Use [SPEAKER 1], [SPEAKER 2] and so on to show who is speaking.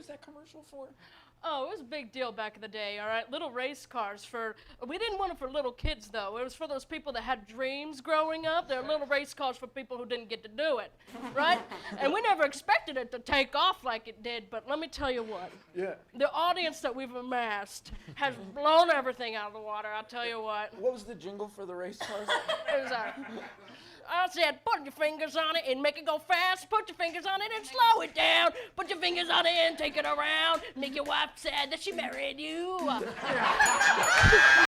[SPEAKER 1] was that commercial for?
[SPEAKER 2] Oh, it was a big deal back in the day, all right? Little race cars we didn't want them for little kids, though. It was for those people that had dreams growing up. They're little race cars for people who didn't get to do it, right? And we never expected it to take off like it did, but let me tell you what.
[SPEAKER 1] Yeah.
[SPEAKER 2] The audience that we've amassed has blown everything out of the water, I'll tell you what.
[SPEAKER 1] What was the jingle for the race cars?
[SPEAKER 2] It was, I said, put your fingers on it and make it go fast. Put your fingers on it and slow it down. Put your fingers on it and take it around. Make your wife sad that she married you.